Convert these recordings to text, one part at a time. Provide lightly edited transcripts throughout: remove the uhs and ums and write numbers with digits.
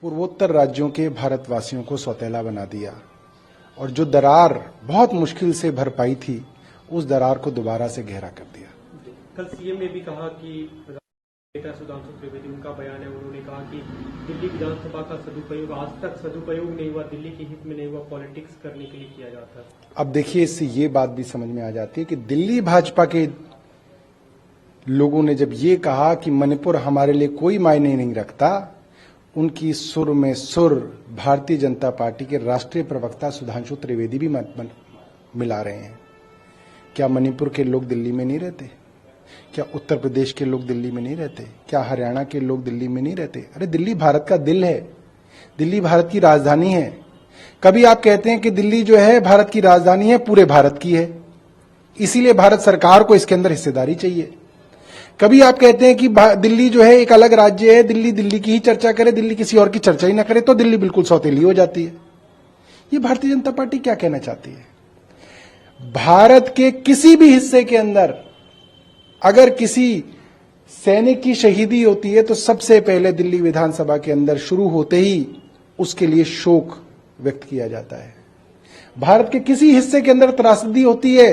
पूर्वोत्तर राज्यों के भारतवासियों को सौतेला बना दिया और जो दरार बहुत मुश्किल से भर पाई थी उस दरार को दोबारा से गहरा कर दिया। कल सीएम ने भी कहा कि नेता सुधांशु त्रिवेदी, उनका बयान है, उन्होंने कहा कि दिल्ली विधानसभा का सदुपयोग आज तक सदुपयोग नहीं हुआ, दिल्ली के हित में नहीं हुआ, पॉलिटिक्स करने के लिए किया जाता है। अब देखिए, इससे ये बात भी समझ में आ जाती है कि दिल्ली भाजपा के लोगों ने जब ये कहा कि मणिपुर हमारे लिए कोई मायने नहीं रखता, उनकी सुर में सुर भारतीय जनता पार्टी के राष्ट्रीय प्रवक्ता सुधांशु त्रिवेदी भी मिला रहे हैं। क्या मणिपुर के लोग दिल्ली में नहीं रहते? क्या उत्तर प्रदेश के लोग दिल्ली में नहीं रहते? क्या हरियाणा के लोग दिल्ली में नहीं रहते? अरे दिल्ली भारत का दिल है, दिल्ली भारत की राजधानी है। कभी आप कहते हैं कि दिल्ली जो है भारत की राजधानी है, पूरे भारत की है, इसीलिए भारत सरकार को इसके अंदर हिस्सेदारी चाहिए। कभी आप कहते हैं कि दिल्ली जो है एक अलग राज्य है, दिल्ली दिल्ली की ही चर्चा करे, दिल्ली किसी और की चर्चा ही ना करे, तो दिल्ली बिल्कुल सौतेली हो जाती है। ये भारतीय जनता पार्टी क्या कहना चाहती है? भारत के किसी भी हिस्से के अंदर अगर किसी सैनिक की शहीदी होती है तो सबसे पहले दिल्ली विधानसभा के अंदर शुरू होते ही उसके लिए शोक व्यक्त किया जाता है। भारत के किसी हिस्से के अंदर त्रासदी होती है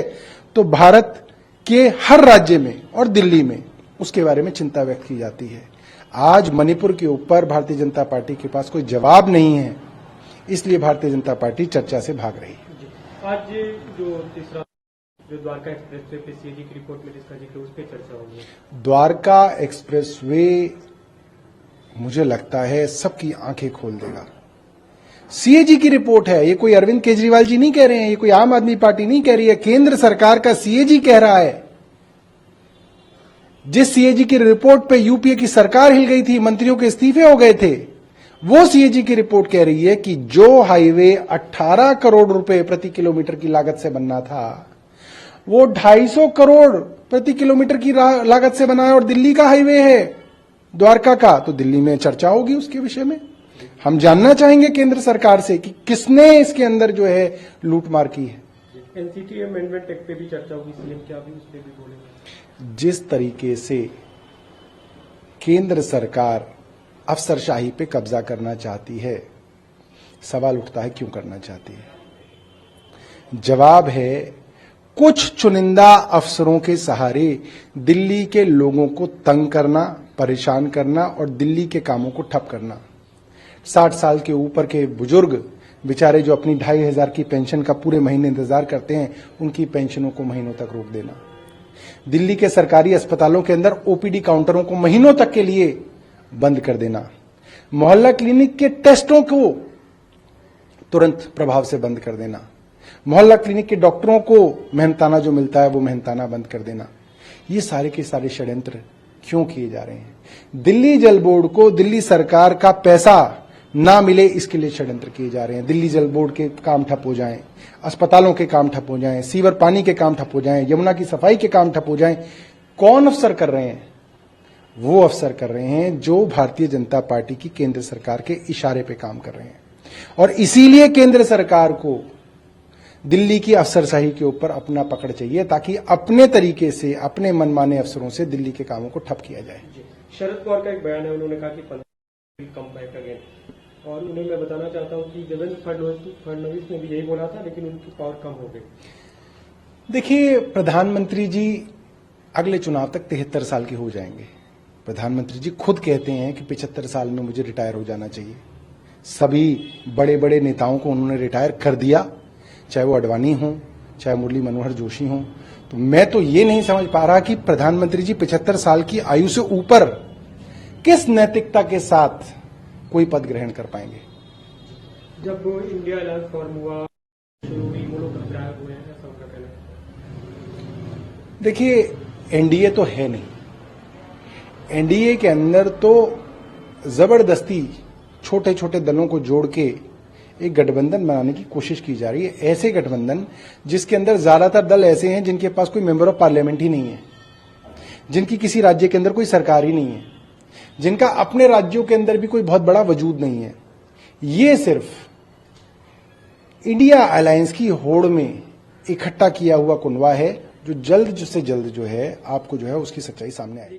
तो भारत के हर राज्य में और दिल्ली में उसके बारे में चिंता व्यक्त की जाती है। आज मणिपुर के ऊपर भारतीय जनता पार्टी के पास कोई जवाब नहीं है, इसलिए भारतीय जनता पार्टी चर्चा से भाग रही है। आज जो तीसरा जो द्वारका एक्सप्रेसवे पे सीएजी की रिपोर्ट में जिसका जिक्र, उस पर चर्चा होगी। द्वारका एक्सप्रेसवे मुझे लगता है सबकी आंखें खोल देगा। सीएजी की रिपोर्ट है, ये कोई अरविंद केजरीवाल जी नहीं कह रहे हैं, ये कोई आम आदमी पार्टी नहीं कह रही है, केंद्र सरकार का सीएजी कह रहा है। जिस सीएजी की रिपोर्ट पे यूपीए की सरकार हिल गई थी, मंत्रियों के इस्तीफे हो गए थे, वो सीएजी की रिपोर्ट कह रही है कि जो हाईवे 18 करोड़ रुपए प्रति किलोमीटर की लागत से बनना था, वो 250 करोड़ प्रति किलोमीटर की लागत से बना है और दिल्ली का हाईवे है द्वारका का, तो दिल्ली में चर्चा होगी उसके विषय में। हम जानना चाहेंगे केंद्र सरकार से कि किसने इसके अंदर जो है लूटमार की है। एनसीटी अमेंडमेंट एक्ट पे भी चर्चा होगी, सीएम क्या भी उस पर भी बोलेंगे? जिस तरीके से केंद्र सरकार अफसरशाही पे कब्जा करना चाहती है, सवाल उठता है क्यों करना चाहती है? जवाब है, कुछ चुनिंदा अफसरों के सहारे दिल्ली के लोगों को तंग करना, परेशान करना और दिल्ली के कामों को ठप करना। 60 साल के ऊपर के बुजुर्ग बेचारे जो अपनी 2500 की पेंशन का पूरे महीने इंतजार करते हैं, उनकी पेंशनों को महीनों तक रोक देना। दिल्ली के सरकारी अस्पतालों के अंदर ओपीडी काउंटरों को महीनों तक के लिए बंद कर देना। मोहल्ला क्लिनिक के टेस्टों को तुरंत प्रभाव से बंद कर देना। मोहल्ला क्लिनिक के डॉक्टरों को मेहनताना जो मिलता है वो मेहनताना बंद कर देना। ये सारे के सारे षड्यंत्र क्यों किए जा रहे हैं? दिल्ली जल बोर्ड को दिल्ली सरकार का पैसा ना मिले, इसके लिए षड्यंत्र किए जा रहे हैं। दिल्ली जल बोर्ड के काम ठप हो जाएं, अस्पतालों के काम ठप हो जाएं, सीवर पानी के काम ठप हो जाएं, यमुना की सफाई के काम ठप हो जाएं। कौन अफसर कर रहे हैं? वो अफसर कर रहे हैं जो भारतीय जनता पार्टी की केंद्र सरकार के इशारे पे काम कर रहे हैं। और इसीलिए केंद्र सरकार को दिल्ली की अफसरशाही के ऊपर अपना पकड़ चाहिए, ताकि अपने तरीके से, अपने मनमाने अफसरों से दिल्ली के कामों को ठप किया जाए। शरद पवार का एक बयान है, उन्होंने कहा कि कम बैक अगेन, और उन्हें मैं बताना चाहता हूं कि देवेंद्र फडणवीस ने भी यही बोला था, लेकिन उनकी पावर कम हो गई। देखिए, प्रधानमंत्री जी अगले चुनाव तक 73 साल के हो जाएंगे। प्रधानमंत्री जी खुद कहते हैं कि 75 साल में मुझे रिटायर हो जाना चाहिए। सभी बड़े बड़े नेताओं को उन्होंने रिटायर कर दिया, चाहे वो अडवाणी हो, चाहे मुरली मनोहर जोशी हो। तो मैं तो ये नहीं समझ पा रहा कि प्रधानमंत्री जी 75 साल की आयु से ऊपर किस नैतिकता के साथ कोई पद ग्रहण कर पाएंगे। जब इंडिया अलायंस फॉर्म हुआ, शुरू हुई, वो लोग घबराए हुए हैं, ऐसा उनका कहना है। देखिए, एनडीए तो है नहीं। एनडीए के अंदर तो जबरदस्ती छोटे छोटे दलों को जोड़ के एक गठबंधन बनाने की कोशिश की जा रही है। ऐसे गठबंधन जिसके अंदर ज्यादातर दल ऐसे हैं जिनके पास कोई मेंबर ऑफ पार्लियामेंट ही नहीं है, जिनकी किसी राज्य के अंदर कोई सरकार ही नहीं है, जिनका अपने राज्यों के अंदर भी कोई बहुत बड़ा वजूद नहीं है। ये सिर्फ इंडिया अलायंस की होड़ में इकट्ठा किया हुआ कुनवा है, जो जल्द से जल्द जो है आपको जो है उसकी सच्चाई सामने आएगी।